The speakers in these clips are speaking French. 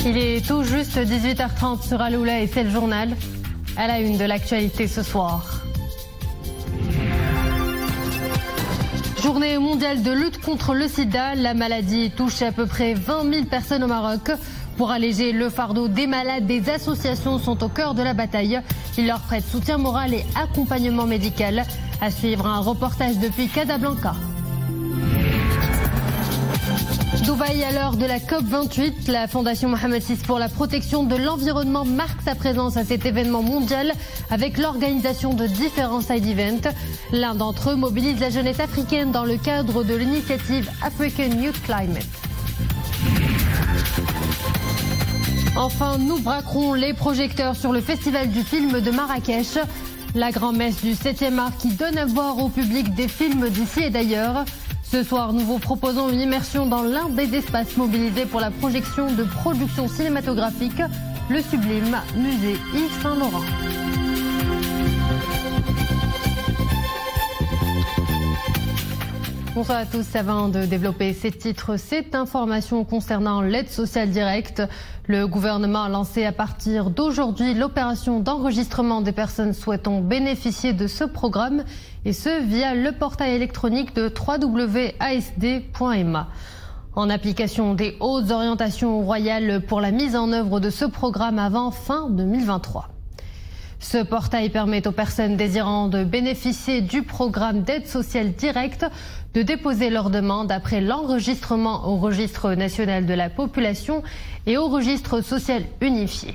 Il est tout juste 18h30 sur Aloula et c'est le journal. À la une de l'actualité ce soir. Journée mondiale de lutte contre le sida. La maladie touche à peu près 20 000 personnes au Maroc. Pour alléger le fardeau des malades, des associations sont au cœur de la bataille. Ils leur prêtent soutien moral et accompagnement médical. À suivre un reportage depuis Casablanca. Dubaï à l'heure de la COP28, la Fondation Mohamed VI pour la protection de l'environnement marque sa présence à cet événement mondial avec l'organisation de différents side events. L'un d'entre eux mobilise la jeunesse africaine dans le cadre de l'initiative African Youth Climate. Enfin, nous braquerons les projecteurs sur le festival du film de Marrakech. La grand-messe du 7e art qui donne à voir au public des films d'ici et d'ailleurs. Ce soir, nous vous proposons une immersion dans l'un des espaces mobilisés pour la projection de productions cinématographiques, le sublime musée Yves Saint-Laurent. Bonsoir à tous. Avant de développer ces titres, cette information concernant l'aide sociale directe. Le gouvernement a lancé à partir d'aujourd'hui l'opération d'enregistrement des personnes souhaitant bénéficier de ce programme et ce via le portail électronique de www.asd.ma. En application des hautes orientations royales pour la mise en œuvre de ce programme avant fin 2023. Ce portail permet aux personnes désirant de bénéficier du programme d'aide sociale directe de déposer leur demande après l'enregistrement au registre national de la population et au registre social unifié.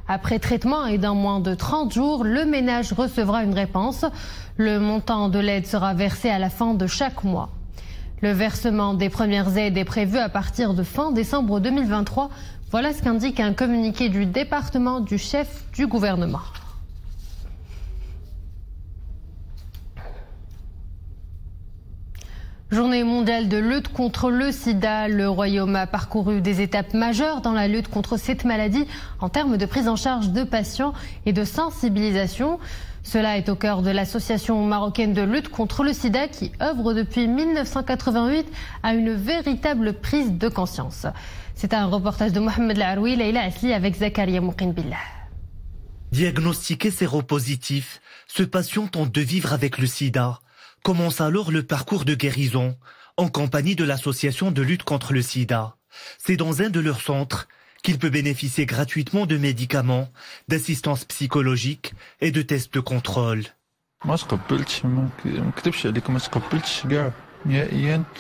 Après traitement et dans moins de 30 jours, le ménage recevra une réponse. Le montant de l'aide sera versé à la fin de chaque mois. Le versement des premières aides est prévu à partir de fin décembre 2023. Voilà ce qu'indique un communiqué du département du chef du gouvernement. Journée mondiale de lutte contre le sida. Le Royaume a parcouru des étapes majeures dans la lutte contre cette maladie en termes de prise en charge de patients et de sensibilisation. Cela est au cœur de l'association marocaine de lutte contre le sida qui œuvre depuis 1988 à une véritable prise de conscience. C'est un reportage de Mohamed Laroui, Leïla Asli avec Zakaria Mouqin Billah. Diagnostiqué séropositif, ce patient tente de vivre avec le sida. Commence alors le parcours de guérison en compagnie de l'association de lutte contre le sida. C'est dans un de leurs centres qu'il peut bénéficier gratuitement de médicaments, d'assistance psychologique et de tests de contrôle.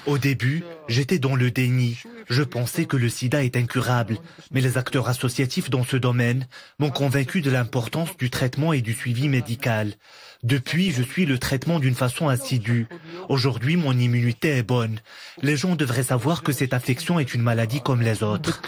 Au début, j'étais dans le déni. Je pensais que le sida est incurable, mais les acteurs associatifs dans ce domaine m'ont convaincu de l'importance du traitement et du suivi médical. Depuis, je suis le traitement d'une façon assidue. Aujourd'hui, mon immunité est bonne. Les gens devraient savoir que cette affection est une maladie comme les autres.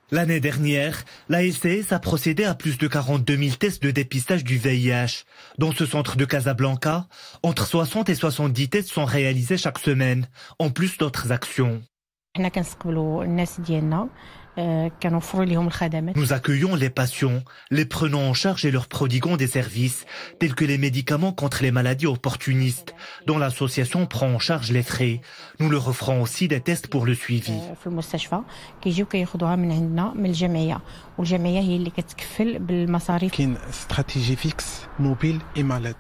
L'année dernière, la SCS a procédé à plus de 42 000 tests de dépistage du VIH. Dans ce centre de Casablanca, entre 60 et 70 tests sont réalisés chaque semaine, en plus d'autres actions. Nous accueillons les patients, les prenons en charge et leur prodiguons des services, tels que les médicaments contre les maladies opportunistes, dont l'association prend en charge les frais. Nous leur offrons aussi des tests pour le suivi.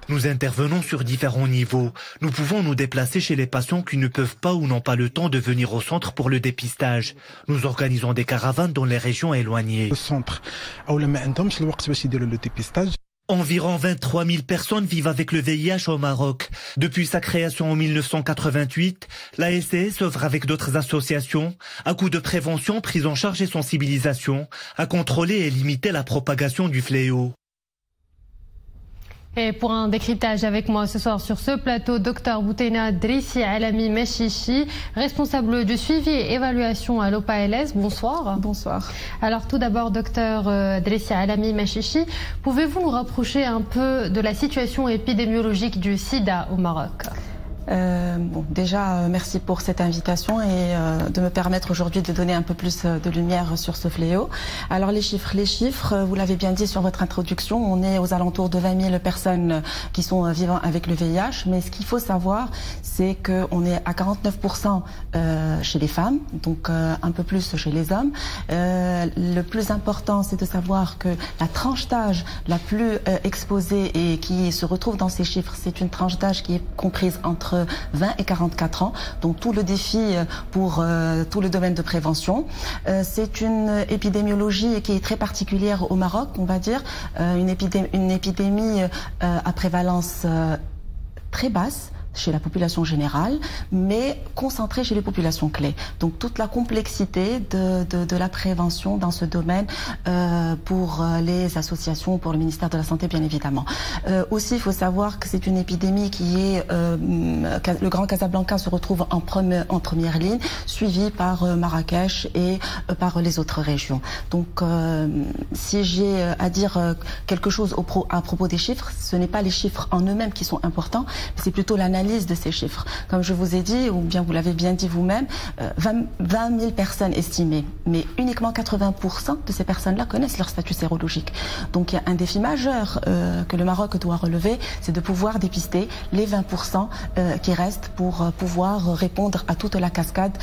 Nous intervenons sur différents niveaux. Nous pouvons nous déplacer chez les patients qui ne peuvent pas ou n'ont pas le temps de venir au centre pour le dépistage. Nous organisons des caravanes dans les régions éloignées. Environ 23 000 personnes vivent avec le VIH au Maroc. Depuis sa création en 1988, la SCS œuvre avec d'autres associations à coup de prévention, prise en charge et sensibilisation, à contrôler et limiter la propagation du fléau. Et pour un décryptage avec moi ce soir sur ce plateau, Dr Bouteina Drissi Alami Mechichi, responsable du suivi et évaluation à l'OPALS. Bonsoir. Bonsoir. Alors tout d'abord, Dr Drissi Alami Mechichi, pouvez-vous nous rapprocher un peu de la situation épidémiologique du sida au Maroc ? Déjà, merci pour cette invitation et de me permettre aujourd'hui de donner un peu plus de lumière sur ce fléau. Alors les chiffres, vous l'avez bien dit sur votre introduction, on est aux alentours de 20 000 personnes qui sont vivant avec le VIH, mais ce qu'il faut savoir, c'est qu'on est à 49% chez les femmes, donc un peu plus chez les hommes. Le plus important, c'est de savoir que la tranche d'âge la plus exposée et qui se retrouve dans ces chiffres, c'est une tranche d'âge qui est comprise entre 20 et 44 ans, donc tout le défi pour tout le domaine de prévention. C'est une épidémiologie qui est très particulière au Maroc, on va dire, une épidémie à prévalence très basse chez la population générale, mais concentrée chez les populations clés. Donc toute la complexité de la prévention dans ce domaine pour les associations, pour le ministère de la Santé bien évidemment. Aussi, il faut savoir que c'est une épidémie qui est... le Grand Casablanca se retrouve en première ligne, suivi par Marrakech et par les autres régions. Donc si j'ai à dire quelque chose à propos des chiffres, ce n'est pas les chiffres en eux-mêmes qui sont importants, mais c'est plutôt l'analyse de ces chiffres. Comme je vous ai dit, ou bien vous l'avez bien dit vous-même, 20 000 personnes estimées, mais uniquement 80% de ces personnes-là connaissent leur statut sérologique. Donc il y a un défi majeur que le Maroc doit relever, c'est de pouvoir dépister les 20% qui restent pour pouvoir répondre à toute la cascade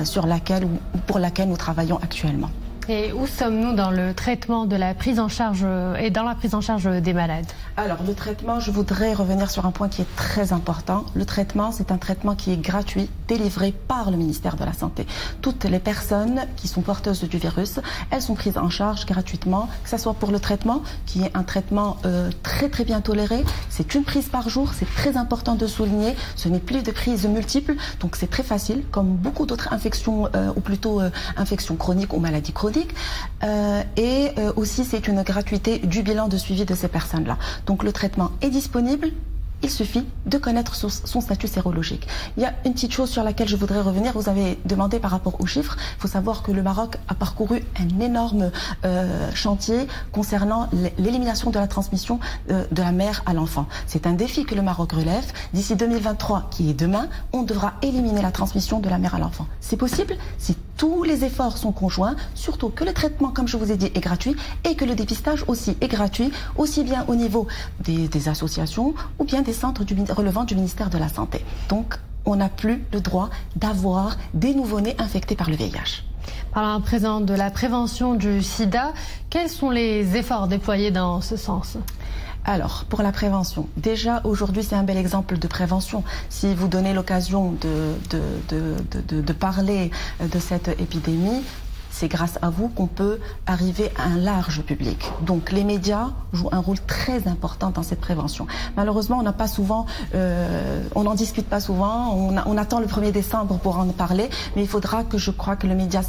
sur laquelle ou pour laquelle nous travaillons actuellement. Et où sommes-nous dans le traitement de la prise en charge et dans la prise en charge des malades? Alors le traitement, je voudrais revenir sur un point qui est très important. Le traitement, c'est un traitement qui est gratuit, délivré par le ministère de la Santé. Toutes les personnes qui sont porteuses du virus, elles sont prises en charge gratuitement, que ce soit pour le traitement, qui est un traitement très très bien toléré. C'est une prise par jour, c'est très important de souligner. Ce n'est plus de prises multiples, donc c'est très facile, comme beaucoup d'autres infections, ou plutôt infections chroniques ou maladies chroniques. Et aussi c'est une gratuité du bilan de suivi de ces personnes-là. Donc le traitement est disponible. Il suffit de connaître son statut sérologique. Il y a une petite chose sur laquelle je voudrais revenir. Vous avez demandé par rapport aux chiffres. Il faut savoir que le Maroc a parcouru un énorme chantier concernant l'élimination de la transmission de la mère à l'enfant. C'est un défi que le Maroc relève. D'ici 2023, qui est demain, on devra éliminer la transmission de la mère à l'enfant. C'est possible si tous les efforts sont conjoints, surtout que le traitement, comme je vous ai dit, est gratuit et que le dépistage aussi est gratuit, aussi bien au niveau des associations ou bien des centres relevant du ministère de la Santé. Donc, on n'a plus le droit d'avoir des nouveau-nés infectés par le VIH. Parlant à présent de la prévention du sida, quels sont les efforts déployés dans ce sens ? Alors, pour la prévention, déjà aujourd'hui c'est un bel exemple de prévention. Si vous donnez l'occasion de parler de cette épidémie, c'est grâce à vous qu'on peut arriver à un large public. Donc les médias jouent un rôle très important dans cette prévention. Malheureusement, on n'a pas souvent, on n'en discute pas souvent, on attend le 1er décembre pour en parler, mais il faudra que je crois que le média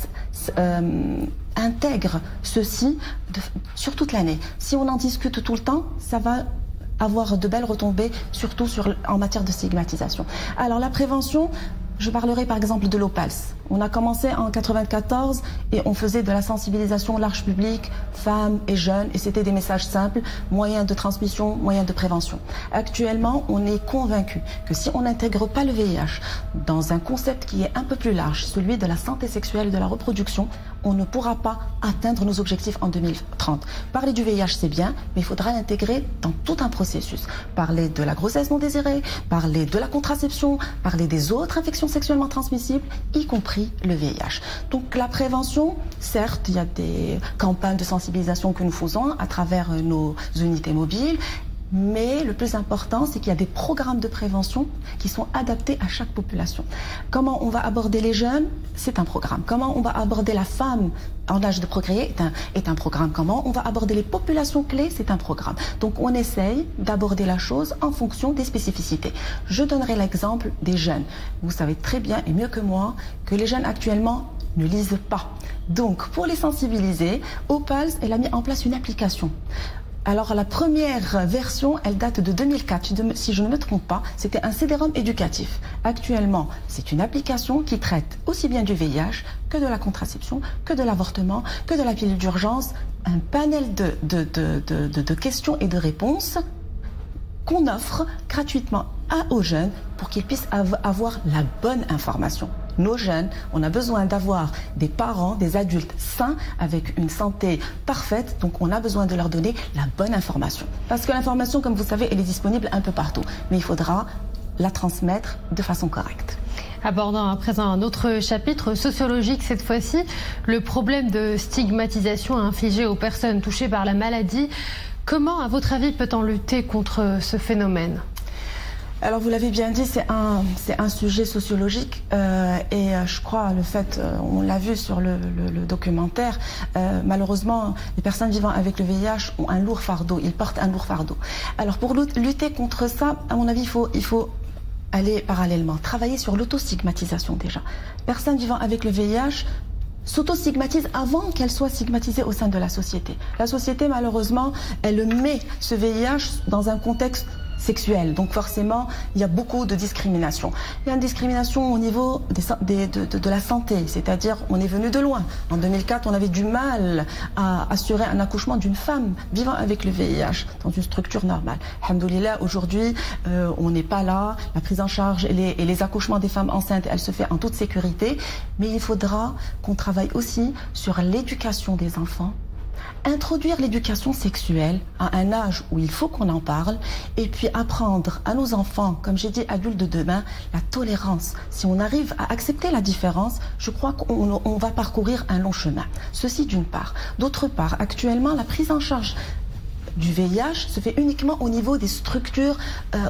intègre ceci sur toute l'année. Si on en discute tout le temps, ça va avoir de belles retombées, surtout en matière de stigmatisation. Alors la prévention, je parlerai par exemple de l'Opals. On a commencé en 1994 et on faisait de la sensibilisation large public, femmes et jeunes, et c'était des messages simples, moyens de transmission, moyens de prévention. Actuellement, on est convaincu que si on n'intègre pas le VIH dans un concept qui est un peu plus large, celui de la santé sexuelle et de la reproduction, on ne pourra pas atteindre nos objectifs en 2030. Parler du VIH, c'est bien, mais il faudra l'intégrer dans tout un processus. Parler de la grossesse non désirée, parler de la contraception, parler des autres infections sexuellement transmissibles, y compris le VIH. Donc la prévention, certes, il y a des campagnes de sensibilisation que nous faisons à travers nos unités mobiles, mais le plus important, c'est qu'il y a des programmes de prévention qui sont adaptés à chaque population. Comment on va aborder les jeunes? C'est un programme. Comment on va aborder la femme en âge de procréer est un programme. Comment on va aborder les populations clés? C'est un programme. Donc on essaye d'aborder la chose en fonction des spécificités. Je donnerai l'exemple des jeunes. Vous savez très bien et mieux que moi que les jeunes actuellement ne lisent pas. Donc pour les sensibiliser, Opals, elle a mis en place une application. Alors la première version, elle date de 2004, si je ne me trompe pas, c'était un CD-ROM éducatif. Actuellement, c'est une application qui traite aussi bien du VIH que de la contraception, que de l'avortement, que de la pilule d'urgence, un panel de questions et de réponses qu'on offre gratuitement aux jeunes pour qu'ils puissent avoir la bonne information. Nos jeunes, on a besoin d'avoir des parents, des adultes sains avec une santé parfaite, donc on a besoin de leur donner la bonne information. Parce que l'information, comme vous savez, elle est disponible un peu partout, mais il faudra la transmettre de façon correcte. Abordant à présent un autre chapitre sociologique cette fois-ci, le problème de stigmatisation infligée aux personnes touchées par la maladie. Comment, à votre avis, peut-on lutter contre ce phénomène ? Alors vous l'avez bien dit, c'est un sujet sociologique et je crois le fait, on l'a vu sur le documentaire, malheureusement les personnes vivant avec le VIH ont un lourd fardeau, ils portent un lourd fardeau. Alors pour lutter contre ça, à mon avis, il faut aller parallèlement, travailler sur l'autostigmatisation déjà. Personnes vivant avec le VIH s'auto-stigmatise avant qu'elle soit stigmatisée au sein de la société. La société, malheureusement, elle met ce VIH dans un contexte sexuel. Donc forcément, il y a beaucoup de discrimination. Il y a une discrimination au niveau de la santé, c'est-à-dire on est venu de loin. En 2004, on avait du mal à assurer un accouchement d'une femme vivant avec le VIH dans une structure normale. Alhamdoulilah, aujourd'hui, on n'est pas là. La prise en charge et les accouchements des femmes enceintes, elle se fait en toute sécurité. Mais il faudra qu'on travaille aussi sur l'éducation des enfants. Introduire l'éducation sexuelle à un âge où il faut qu'on en parle et puis apprendre à nos enfants, comme j'ai dit, adultes de demain, la tolérance. Si on arrive à accepter la différence, je crois qu'on va parcourir un long chemin. Ceci d'une part. D'autre part, actuellement, la prise en charge du VIH se fait uniquement au niveau des structures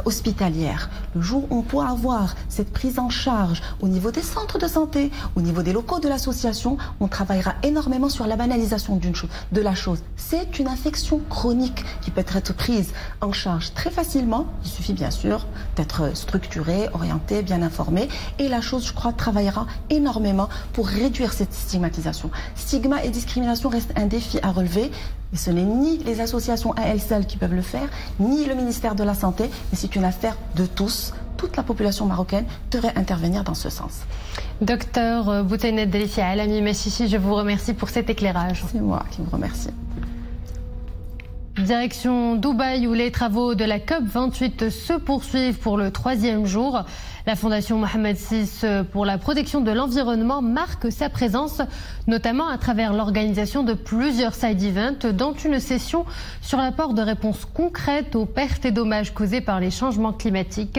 hospitalières. Le jour où on pourra avoir cette prise en charge au niveau des centres de santé, au niveau des locaux de l'association, on travaillera énormément sur la banalisation de la chose. C'est une infection chronique qui peut être prise en charge très facilement. Il suffit bien sûr d'être structuré, orienté, bien informé. Et la chose, je crois, travaillera énormément pour réduire cette stigmatisation. Stigma et discrimination restent un défi à relever. Et ce n'est ni les associations à elles seules qui peuvent le faire, ni le ministère de la Santé, mais c'est une affaire de tous. Toute la population marocaine devrait intervenir dans ce sens. Docteur Bouteinet Delicia Alami Machichi, je vous remercie pour cet éclairage. C'est moi qui vous remercie. Direction Dubaï où les travaux de la COP28 se poursuivent pour le 3e jour. La Fondation Mohamed VI pour la protection de l'environnement marque sa présence, notamment à travers l'organisation de plusieurs side events, dont une session sur l'apport de réponses concrètes aux pertes et dommages causés par les changements climatiques.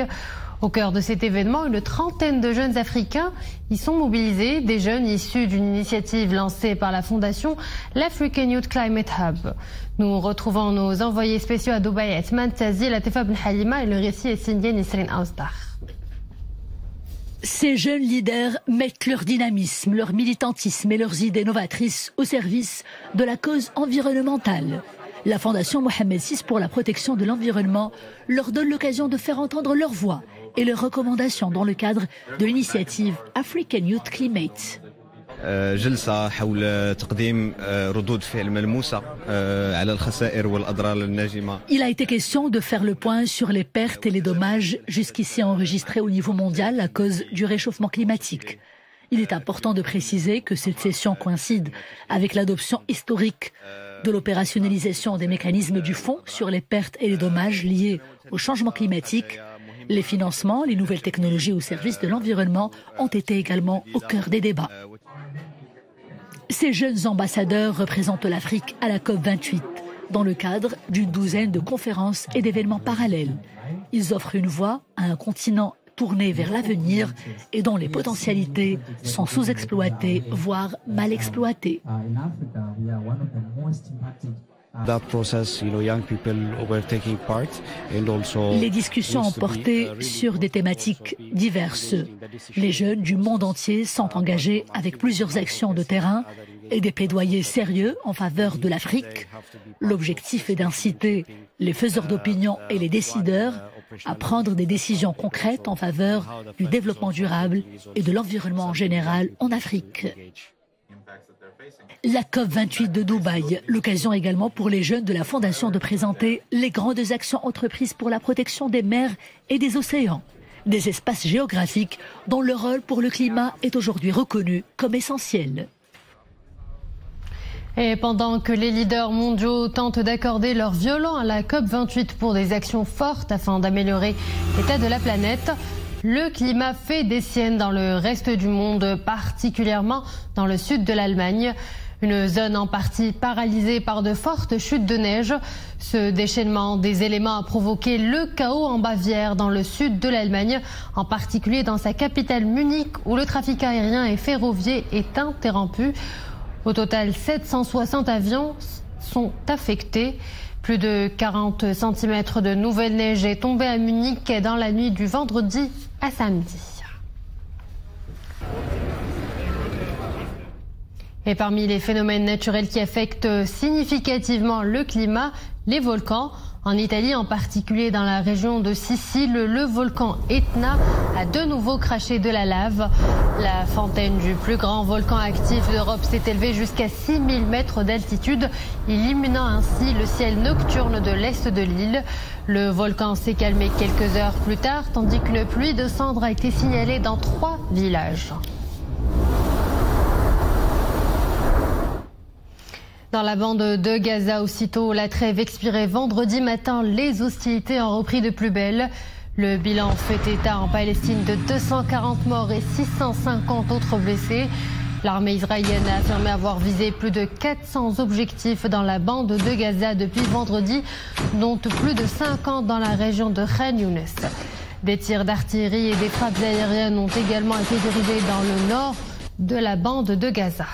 Au cœur de cet événement, une trentaine de jeunes Africains y sont mobilisés, des jeunes issus d'une initiative lancée par la fondation l'African Youth Climate Hub. Nous retrouvons nos envoyés spéciaux à Dubaï, Athman Tazi, Latifa Ben Halima et le récit est signé Nisrine Ausdar. Ces jeunes leaders mettent leur dynamisme, leur militantisme et leurs idées novatrices au service de la cause environnementale. La Fondation Mohamed VI pour la protection de l'environnement leur donne l'occasion de faire entendre leur voix et leurs recommandations dans le cadre de l'initiative African Youth Climate. جلسة حول تقديم ردود فعل ملموسة على الخسائر والأضرار الناجمة. Il a été question de faire le point sur les pertes et les dommages jusqu'ici enregistrés au niveau mondial à cause du réchauffement climatique. Il est important de préciser que cette session coïncide avec l'adoption historique de l'opérationnalisation des mécanismes du Fonds sur les pertes et les dommages liés au changement climatique. Les financements, les nouvelles technologies au service de l'environnement ont été également au cœur des débats. Ces jeunes ambassadeurs représentent l'Afrique à la COP28 dans le cadre d'une douzaine de conférences et d'événements parallèles. Ils offrent une voix à un continent tourné vers l'avenir et dont les potentialités sont sous-exploitées, voire mal exploitées. Les discussions ont porté sur des thématiques diverses. Les jeunes du monde entier sont engagés avec plusieurs actions de terrain et des plaidoyers sérieux en faveur de l'Afrique. L'objectif est d'inciter les faiseurs d'opinion et les décideurs à prendre des décisions concrètes en faveur du développement durable et de l'environnement en général en Afrique. La COP28 de Dubaï, l'occasion également pour les jeunes de la Fondation de présenter les grandes actions entreprises pour la protection des mers et des océans, des espaces géographiques dont le rôle pour le climat est aujourd'hui reconnu comme essentiel. Et pendant que les leaders mondiaux tentent d'accorder leur violon à la COP28 pour des actions fortes afin d'améliorer l'état de la planète, le climat fait des siennes dans le reste du monde, particulièrement dans le sud de l'Allemagne. Une zone en partie paralysée par de fortes chutes de neige. Ce déchaînement des éléments a provoqué le chaos en Bavière, dans le sud de l'Allemagne, en particulier dans sa capitale Munich, où le trafic aérien et ferroviaire est interrompu. Au total, 760 avions sont affectés. Plus de 40 cm de nouvelle neige est tombée à Munich dans la nuit du vendredi à samedi. Et parmi les phénomènes naturels qui affectent significativement le climat, les volcans. En Italie, en particulier dans la région de Sicile, le volcan Etna a de nouveau craché de la lave. La fontaine du plus grand volcan actif d'Europe s'est élevée jusqu'à 6000 mètres d'altitude, illuminant ainsi le ciel nocturne de l'est de l'île. Le volcan s'est calmé quelques heures plus tard, tandis qu'une pluie de cendres a été signalée dans 3 villages. Dans la bande de Gaza, aussitôt la trêve expirée vendredi matin, les hostilités ont repris de plus belle. Le bilan fait état en Palestine de 240 morts et 650 autres blessés. L'armée israélienne a affirmé avoir visé plus de 400 objectifs dans la bande de Gaza depuis vendredi, dont plus de 50 dans la région de Khan Younes. Des tirs d'artillerie et des frappes aériennes ont également été dirigés dans le nord de la bande de Gaza.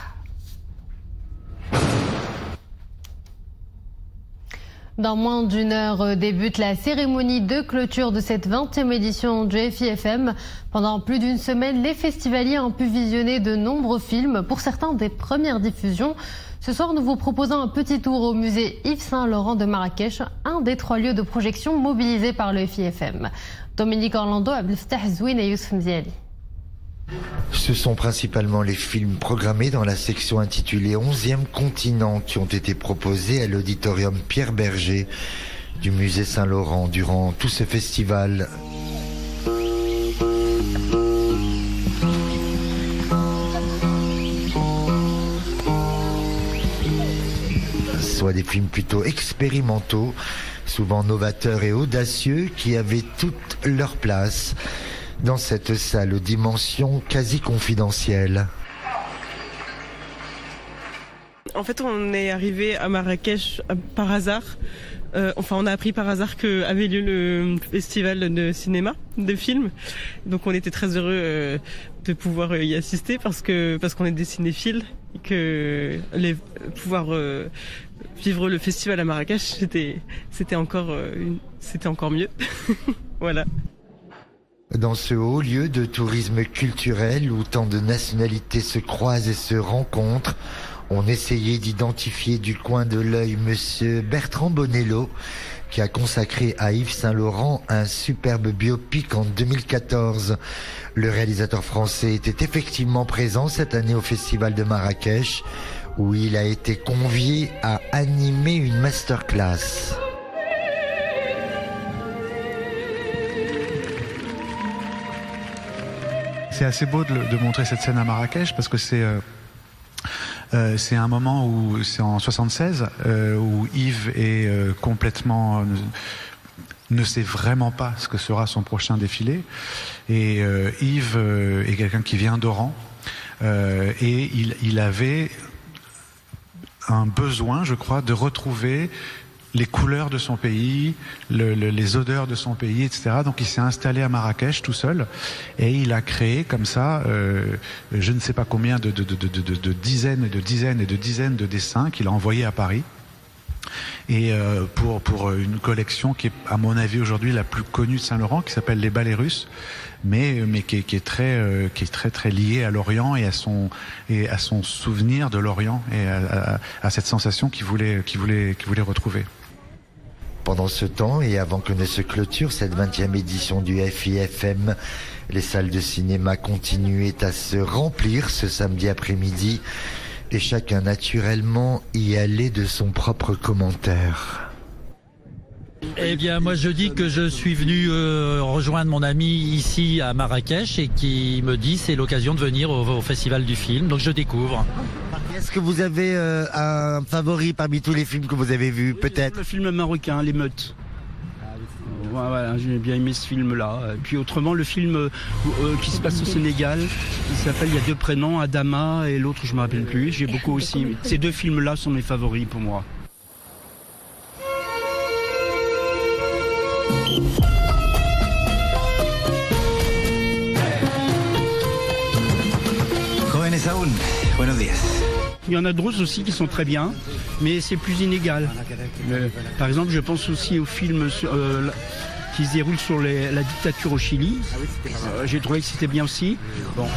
Dans moins d'une heure débute la cérémonie de clôture de cette 20e édition du FIFM. Pendant plus d'une semaine, les festivaliers ont pu visionner de nombreux films, pour certains des premières diffusions. Ce soir, nous vous proposons un petit tour au musée Yves Saint-Laurent de Marrakech, un des 3 lieux de projection mobilisés par le FIFM. Dominique Orlando, Abdelfatah Zouine et Youssef Mziali. Ce sont principalement les films programmés dans la section intitulée 11e continent qui ont été proposés à l'auditorium Pierre Berger du musée Saint-Laurent durant tout ce festival. Soit des films plutôt expérimentaux, souvent novateurs et audacieux, qui avaient toute leur place dans cette salle aux dimensions quasi confidentielles. En fait, on est arrivé à Marrakech par hasard. On a appris par hasard qu'avait lieu le festival de cinéma, de films. Donc on était très heureux de pouvoir y assister parce qu'on est des cinéphiles et que pouvoir vivre le festival à Marrakech, c'était encore mieux. Voilà. Dans ce haut lieu de tourisme culturel où tant de nationalités se croisent et se rencontrent, on essayait d'identifier du coin de l'œil monsieur Bertrand Bonello, qui a consacré à Yves Saint-Laurent un superbe biopic en 2014. Le réalisateur français était effectivement présent cette année au Festival de Marrakech, où il a été convié à animer une masterclass. C'est assez beau de montrer cette scène à Marrakech parce que c'est un moment où c'est en 76 où Yves est complètement ne sait vraiment pas ce que sera son prochain défilé et Yves est quelqu'un qui vient d'Oran et il avait un besoin, je crois, de retrouver les couleurs de son pays, les odeurs de son pays, etc. Donc il s'est installé à Marrakech tout seul et il a créé comme ça, je ne sais pas combien de dizaines et de dizaines et de dizaines de dessins qu'il a envoyés à Paris. Et pour une collection qui est, à mon avis, aujourd'hui la plus connue de Saint-Laurent, qui s'appelle Les Ballets Russes, mais qui est très liée à l'Orient et à son souvenir de l'Orient et à cette sensation qu'il voulait retrouver. Pendant ce temps, et avant que ne se clôture cette 20e édition du FIFM, les salles de cinéma continuaient à se remplir ce samedi après-midi et chacun naturellement y allait de son propre commentaire. Eh bien, moi je dis que je suis venu rejoindre mon ami ici à Marrakech et qui me dit c'est l'occasion de venir au festival du film, donc je découvre. Est-ce que vous avez un favori parmi tous les films que vous avez vus, peut-être? Le film marocain, L'émeute. Voilà, j'ai bien aimé ce film-là. Et puis autrement, le film qui se passe au Sénégal, il s'appelle, il y a 2 prénoms, Adama et l'autre, je ne me rappelle plus. J'ai beaucoup aussi. Ces 2 films-là sont mes favoris pour moi. Joven Saúl, buenos días. Il y en a d'autres aussi qui sont très bien, mais c'est plus inégal. Par exemple, je pense aussi au film qui se déroule sur la dictature au Chili. J'ai trouvé que c'était bien aussi. Bon.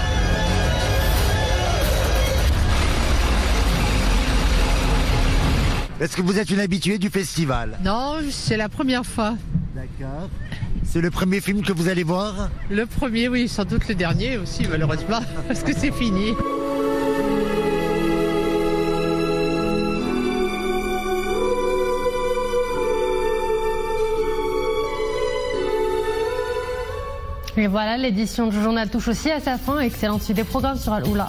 Est-ce que vous êtes une habituée du festival? Non, c'est la première fois. D'accord. C'est le premier film que vous allez voir? Le premier, oui, sans doute le dernier aussi, malheureusement, parce que c'est fini. Et voilà, l'édition du journal touche aussi à sa fin. Excellente suite des programmes sur Al-Oula.